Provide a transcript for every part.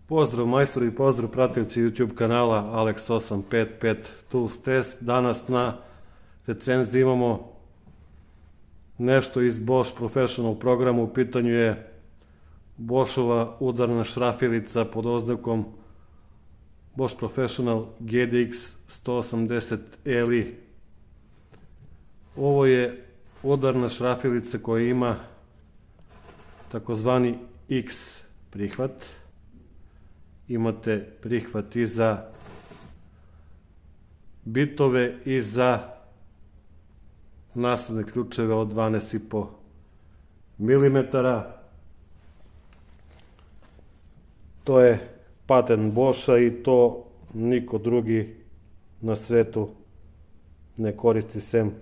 Pozdrav majstori i pozdrav pratioci YouTube kanala Alex855 Tools Test. Danas na recenziji imamo nešto iz Bosch Professional programa. U pitanju je Boschova udarna šrafilica pod oznakom Bosch Professional GDX 180 Li. Ovo je udarna šrafilica koja ima takozvani X prihvat. Imate prihvat i za bitove i za nasadne ključeve od 12,5 mm. To je patent Boscha i to niko drugi na svetu ne koristi sem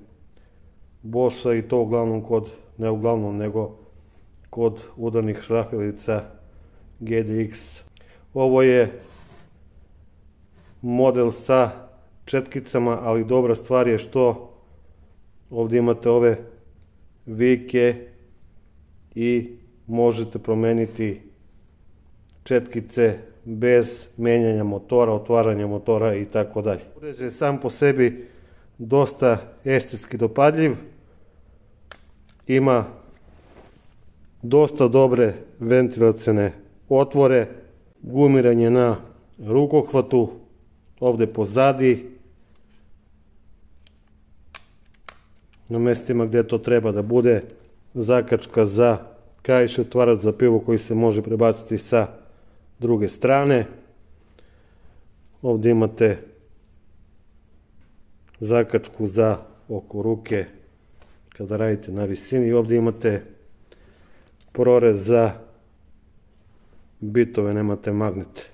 Boscha, i to uglavnom ne uglavnom, nego kod udarnih šrafilica GDX. Ovo je model sa četkicama, ali dobra stvar je što ovdje imate ove vijke i možete promeniti četkice bez menjanja motora, otvaranja motora i tako dalje. Uređaj je sam po sebi dosta estetski dopadljiv, ima dosta dobre ventilacione otvore, gumiranje na rukohvatu, ovdje pozadi, na mjestima gdje to treba da bude, zakačka za kaiš, otvarač za pivo koji se može prebaciti sa druge strane. Ovdje imate zakačku za oko ruke kada radite na visini. Ovdje imate prorez za bitove, nemate magnet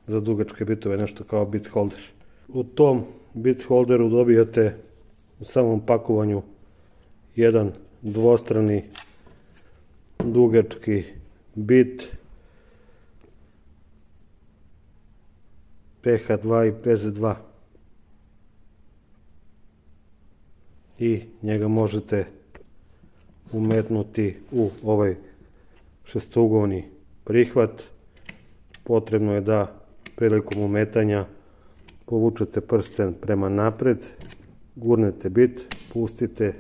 za dugačke bitove, nešto kao bit holder. U tom bit holderu dobijate u samom pakovanju jedan dvostrani dugački bit PH2 i PZ2 i njega možete umetnuti u ovaj šestougovni prihvat. Potrebno je da prilikom umetanja povučete prsten prema napred, gurnete bit, pustite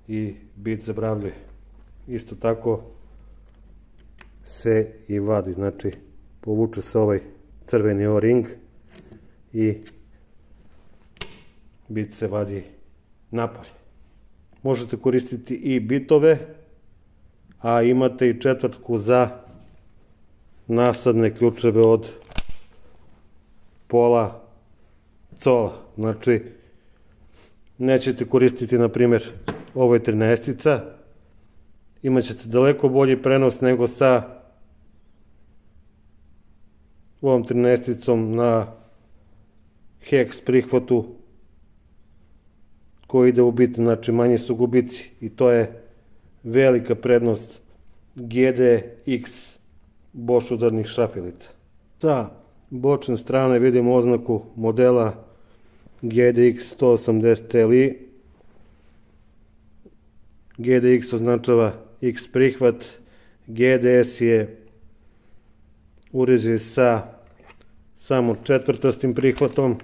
i bit zabravljuje. Isto tako se i vadi, znači povuče se ovaj crveni O-ring i bit se vadi napolje. Možete koristiti i bitove, a imate i četvrtku za nasadne ključeve od pola cola. Znači, nećete koristiti, na primjer, ovo je 13-ica, imat ćete daleko bolji prenos nego sa ovom 13-icom na hex prihvatu koji ide u bit, znači manji su gubici, i to je velika prednost GDX Bosch udarnih šrafilica. Sa bočne strane vidimo oznaku modela GDX 180 Li. GDX označava X prihvat, GDS je uređaj sa samo četvrtastim prihvatom.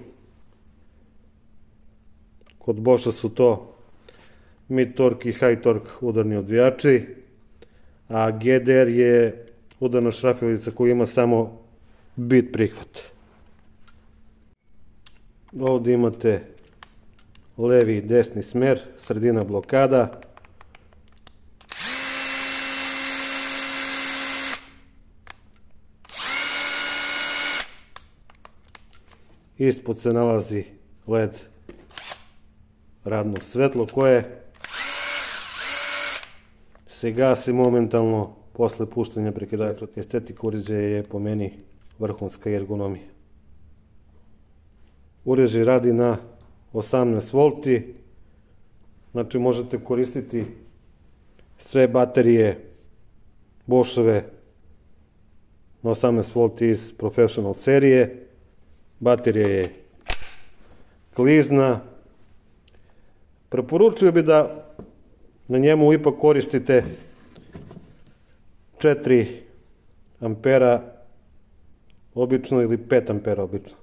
Kod Boscha su to mid torque i high torque udarni odvijači, a GDR je udarna šrafilica koja ima samo bit prihvat. Ovdje imate levi i desni smer, sredina blokada. Ispod se nalazi LED radno svetlo koje se gasi momentalno posle puštanja prekidača. Estetika uređaja je po meni vrhunska ergonomija. Uređaj radi na 18 V, znači možete koristiti sve baterije Boschove na 18 V iz Professional serije. Baterija je klizna. Preporučio bi da na njemu ipak koristite 4 ampera obično ili 5 ampera obično.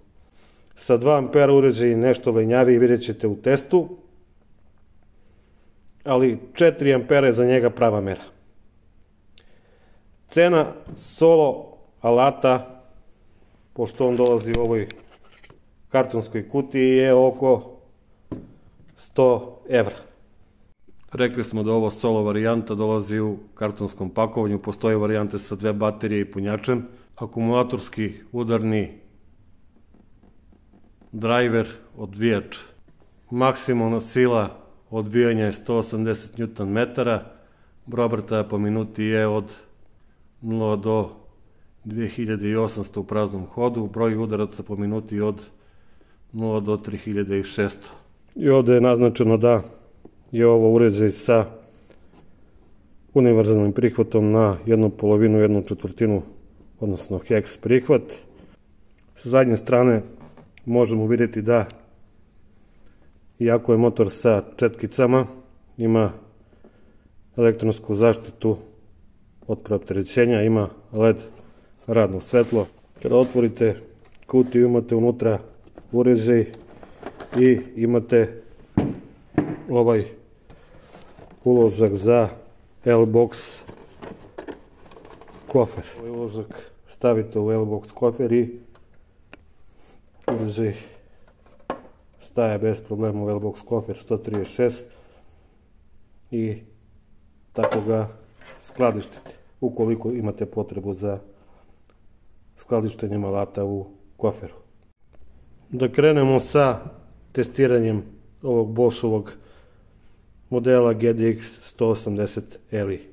Sa 2 ampera uređaj nešto lenjaviji vidjet ćete u testu, ali 4 ampera je za njega prava mera. Cena solo alata, pošto on dolazi u ovoj kartonskoj kutiji, je oko 100 evra. Rekli smo da ovo solo varijanta dolazi u kartonskom pakovanju, postoje varijante sa 2 baterije i punjačem, akumulatorski udarni driver, odbijač. Maksimalna sila odbijanja je 180 Nm, broj obrtaja po minuti je od 0 do 2800 u praznom hodu, broj udaraca po minuti od 0 do 3600. I ovde je naznačeno da je ovo uređaj sa univerzalnim prihvatom na 1/2, 1/4, odnosno hex prihvat. Sa zadnje strane možemo vidjeti da, iako je motor sa četkicama, ima elektronsku zaštitu od preopterećenja, ima LED radno svetlo. Kada otvorite kutiju imate unutra uređaj i imate ovaj uložak za L-box kofer. Ovaj uložak stavite u L-box kofer i uređaj staje bez problema u L-box kofer 136 i tako ga skladištite ukoliko imate potrebu za skladištenjem alata u koferu. Da krenemo sa testiranjem ovog Boschovog modela GDX 180 Li.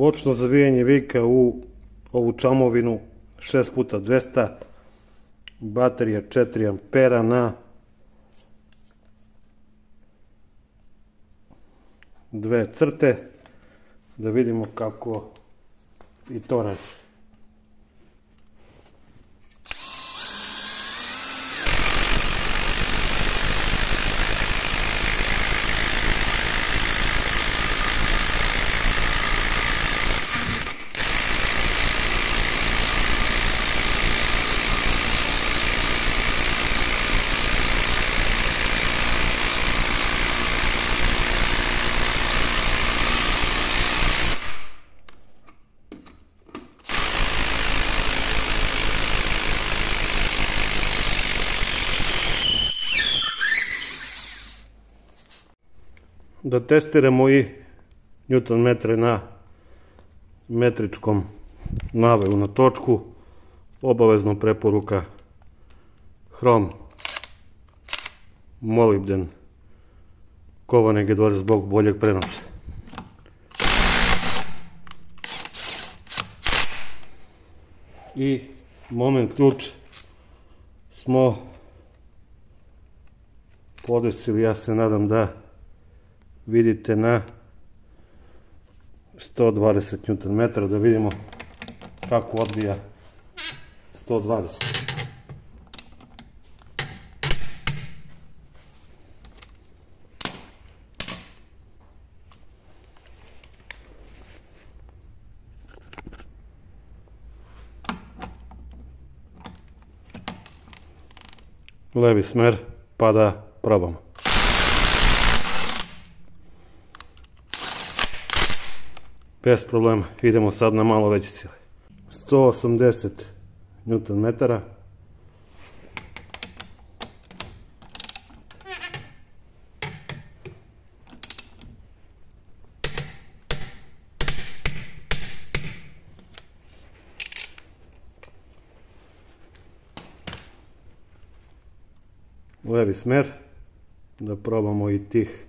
Bočno zavijanje vika u ovu čamovinu 6x200, baterija 4 ampera na 2 crte, da vidimo kako i to radi. Da testiramo i newton metre na metričkom naveju na točku. Obavezno preporuka hrom, molibden, kovane G2 zbog boljeg prenosa. I moment ključ smo podesili, ja se nadam da vidite, na 120 Nm, da vidimo kako odbija 120. Levi smer, pa da probamo. Bez problema, idemo sad na malo veće sile. 180 Nm. Levi smer, da probamo i tih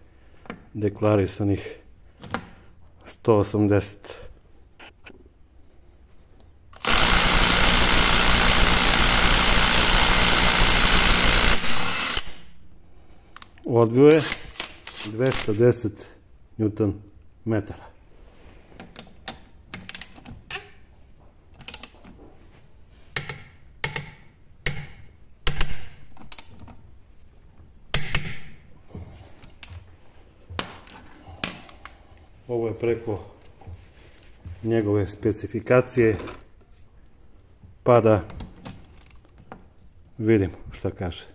deklarisanih 180. Odbio je 210 Nm. Ovo je preko njegove specifikacije, pa da vidimo šta kaže.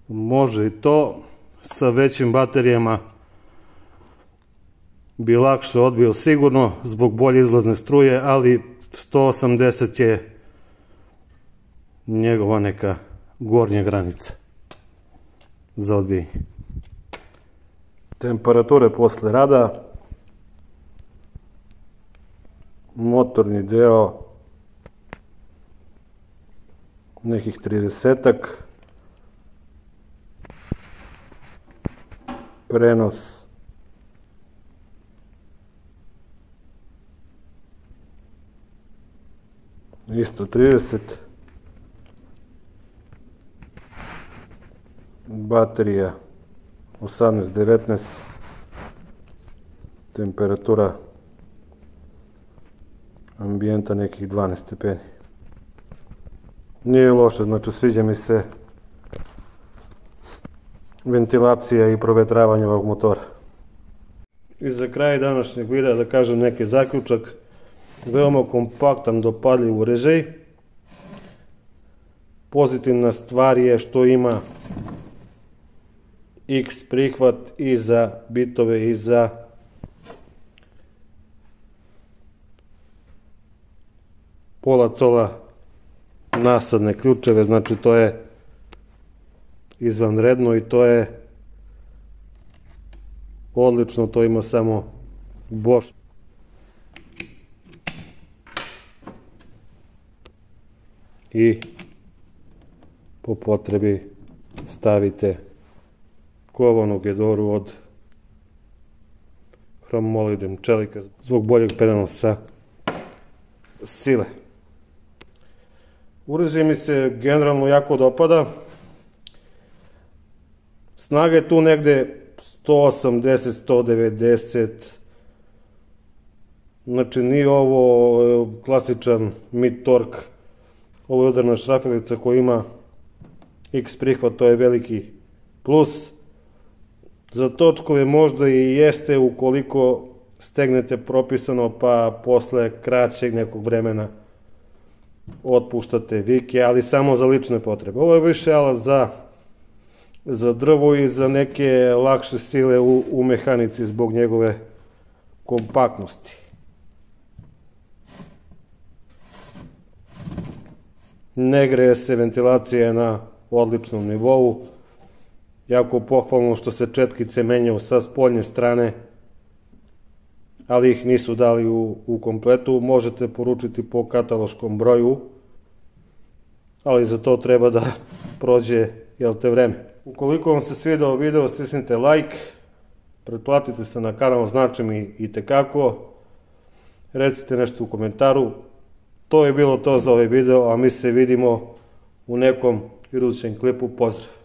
Može i to. Sa većim baterijama bi lakše odbio sigurno zbog bolje izlazne struje, ali 180 je njegova neka gornja granica za odbijanje. Temperature posle rada. Motorni deo nekih 30-ak. Prenos isto 30. Baterija 18-19. Temperatura ambijenta nekih 12 stepeni. Nije loše, znači sviđa mi se ventilacija i provetravanje ovog motora. I za kraj današnjeg videa da kažem neki zaključak. Veoma kompaktan, dopadljiv uređaj. Pozitivna stvar je što ima X prihvat i za bitove i za pola cola nasadne ključeve, znači to je izvanredno i to je odlično, to ima samo Bosch. I po potrebi stavite kovanu gedoru od hromolidem čelika zbog boljeg prenosa sile. Uređaj mi se generalno jako dopada. Snaga je tu negde 180-190. Znači nije ovo klasičan mid-torque. Ovo je udarna šrafilica koja ima X prihvat, to je veliki plus. Za točkove možda i jeste ukoliko stegnete propisano pa posle kraćeg nekog vremena otpuštate vike, ali samo za lične potrebe. Ovo je više alat za drvo i za neke lakše sile u mehanici zbog njegove kompaktnosti. Ne greje se, ventilacija je na odličnom nivou. Jako pohvalno što se četkice menjaju sa spoljne strane, ali ih nisu dali u kompletu. Možete poručiti po kataloškom broju, ali za to treba da prođe vreme. Ukoliko vam se svidao video, stisnite like, pretplatite se na kanal, znači mi itekako. Recite nešto u komentaru. To je bilo to za ovaj video, a mi se vidimo u nekom idućem klipu. Pozdrav!